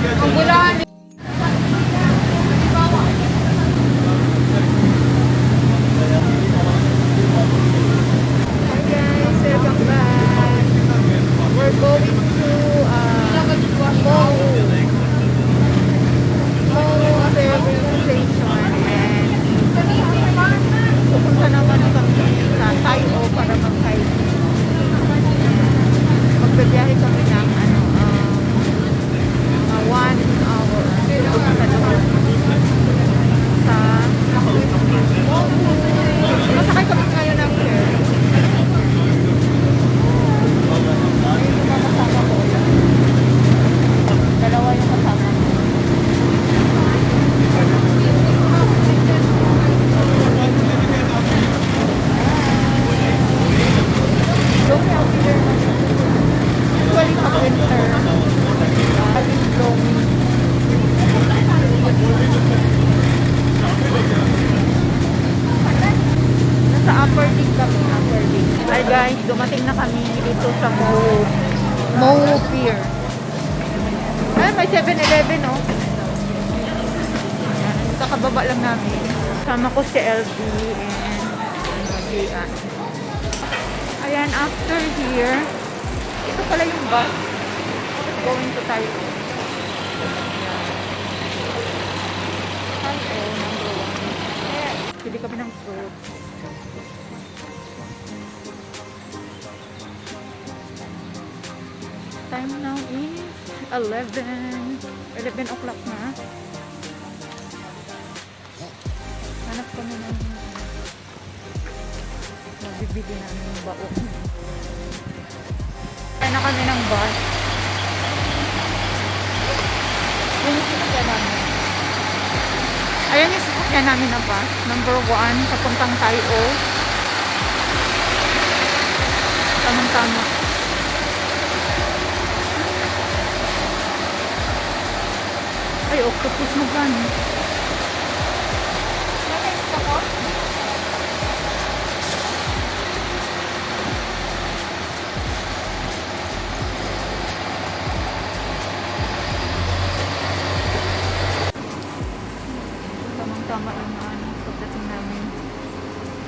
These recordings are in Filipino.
Ang magbibiyahe kami ng 1 hour masakay kami ngayon ng share. Ayun yung mga kasama ko. Dalawa yung kasama ko. Nasa upper deck kami, upper deck. Hi guys, dumating na kami dito sa Mo Pier. Ay, may 7-Eleven oh. Ayan, kakababa lang namin. Sama ko si LB and Gian. Ayan, after here, ito pala yung bus going to Tayo. Tayo, number 1. Pili kami ng fruit. Time now is 11 o'clock na. Hanap kami ng mabibili namin yung baon. Kaya na kami ng bus. Yung sasakyan namin. Ayan yung sasakyan namin na bus. Number 1, papuntang Tayo. Tamang-tama. Ay, octopus mo gani. Nakais ka ko? Tamang-tama yung pagdating namin.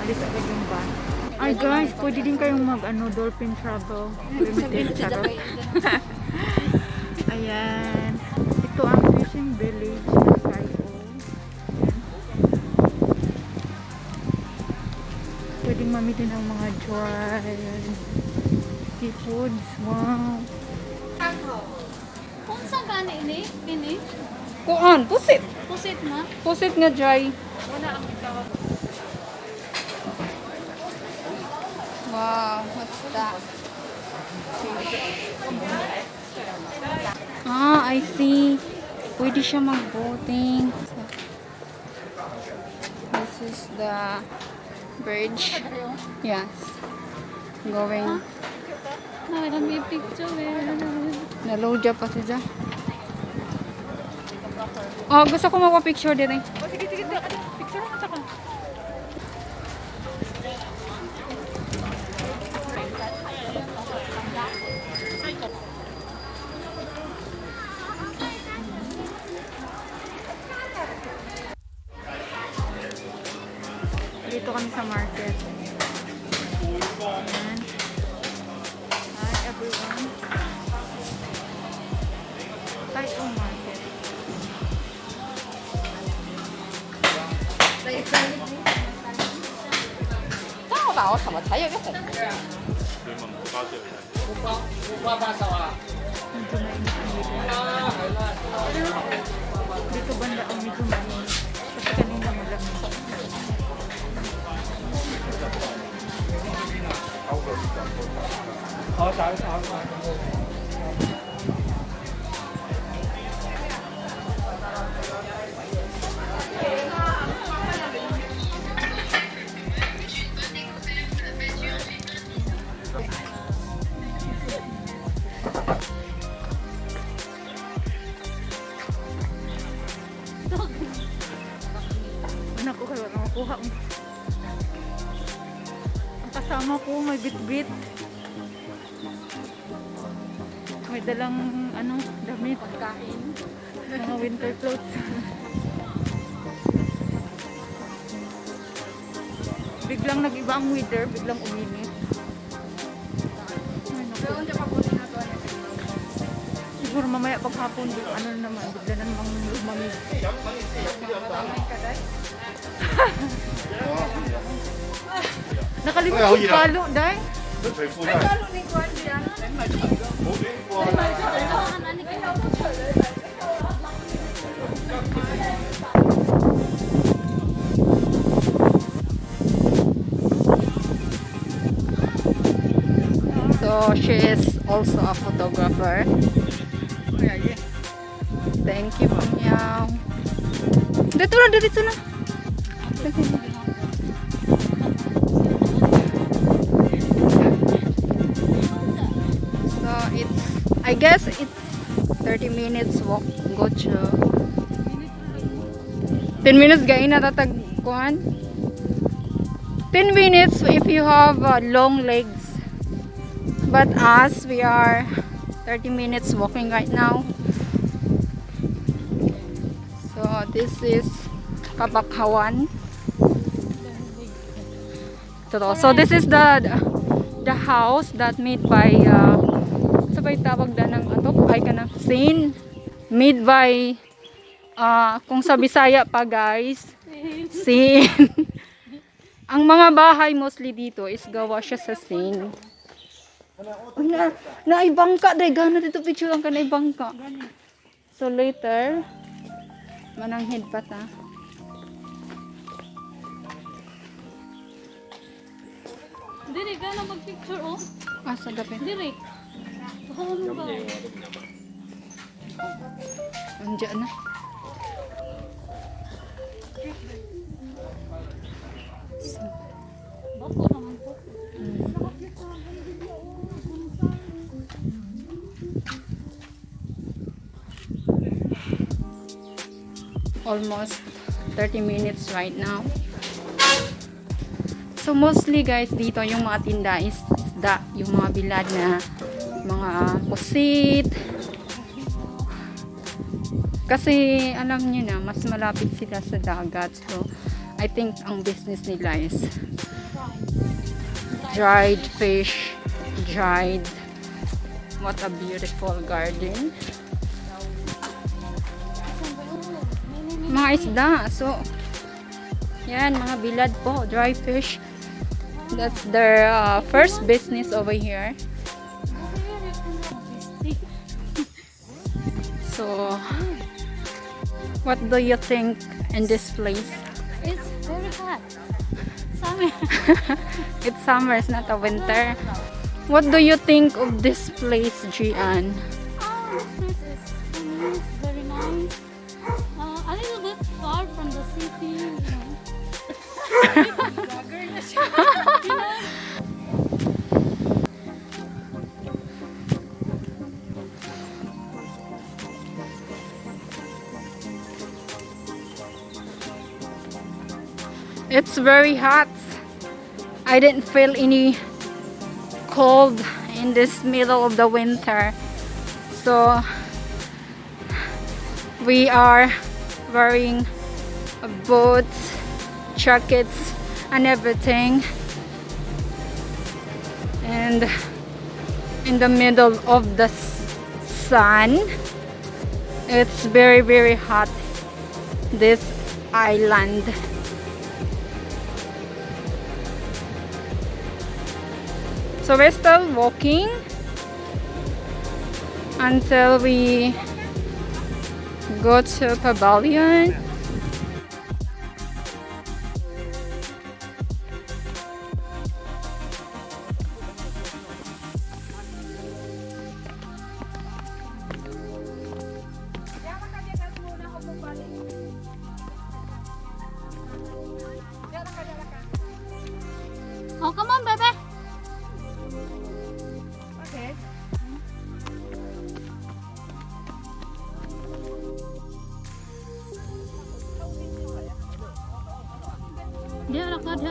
Alis agad yung van. Ay guys, pwede din kayong dolphin travel. Limited charot. Ayan. Ito ang fishing village ng Tayo. Pwedeng mamili ng mga dried seafoods. Wow. Kung saan gani ini? Ini? Kuan, pusit. Pusit na? Pusit nga dry. Wala ang tawag. Wow, what's that? Ah, I see. Pwede siya mag-boating. This is the bridge. Yes. Going. Ay, may picture eh. Naload pa siya. Oh, gusto ko magpa-picture din eh. Oh, sige. Picture mo sa ka. Dito kami sa market. Ayan. Hi everyone. Tayo market. Medyo mainit ang dito. Dito banda ang medyo mainit. Kasi kanina malamig. Anak ko kayo nakakuha ko. Ang kasama ko may bit-bit. May dalang damit. Pagkain. Mga winter clothes. Biglang nag-iba ang weather, biglang uminit. Ay, naku. Siguro mamaya paghapon, ano na naman, bigla na namang lumamig. Nakalimut yung palo, day. So she is also a photographer. Thank you, Pangyaw. Dito na, dito na. So it's, I guess it's 30 minutes walk. Go to 10 minutes gain na tatagkuhan. 10 minutes if you have long legs. But us, we are 30 minutes walking right now. So this is Kabakhawan. So this is the house that made by sabay tawag da ng atop ay kanang scene made by kung sa Bisaya pa guys, scene. Ang mga bahay mostly dito is gawa siya sa scene. Uy, naibangka dahil gano'n dito picture ang ka naibangka. So later mananghid pa ta. Dili ka na mag-picture, oh. Sa gabi. Dili. Ano ba? Andiyan na. Bako naman po. Almost 30 minutes right now. So mostly guys dito yung mga tinda is isda, yung mga bilad na mga pusit. Kasi alam niyo na mas malapit sila sa dagat. So I think ang business nila is dried fish, dried. What a beautiful garden. Mga isda. So yan, mga bilad po, dry fish. That's their first business over here. So, what do you think in this place? It's very hot. Summer. It's summer, it's not a winter. What do you think of this place, Gian? This place is nice, very nice. A little bit far from the city, you know. It's very hot. I didn't feel any cold in this middle of the winter. So we are wearing boots, jackets and everything, and in the middle of the sun. It's very hot, this island. So we're still walking until we go to pavilion. Oh, come on, baby. Okay. Dia rakat.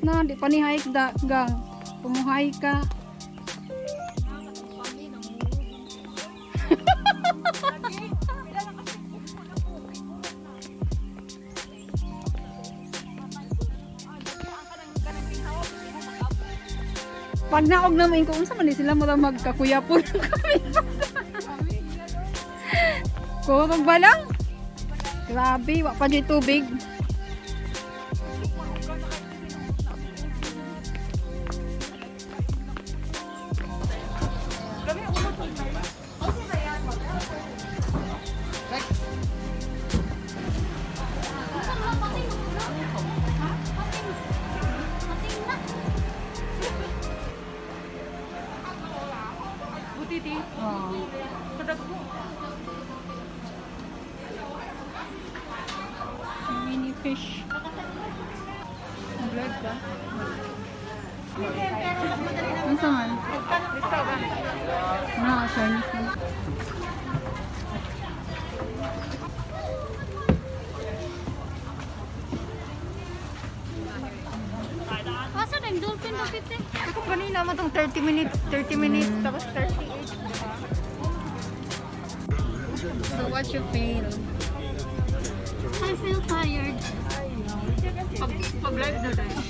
Na, di pa ni hike da, gang. Pumuhay ka. Pag naog naman ko, unsa man ni sila mo magkakuyapon kami. Kurog ba lang? Grabe, wa pa di tubig. Butiti. Mini fish. Vlog ka? Unsa man? Restaurant. Na, Chinese man. Asa na yung dolphin dolphin eh? Ako kanina mo tong 30 minutes, tapos 38. So what you feel? I feel tired. Pag-live na tayo.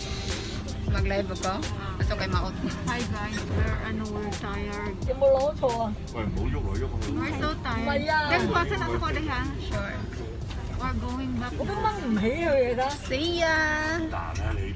Mag-live ako? Ato kay maot. Hi guys, we're tired. 有冇攞錯啊？ 喂，唔好喐啊，喐啊！ We're so tired. 唔係啊 Then, pasa na ako ha. Sure. We're going back. 我都掹唔起佢嘅得。 See ya! 難啊你！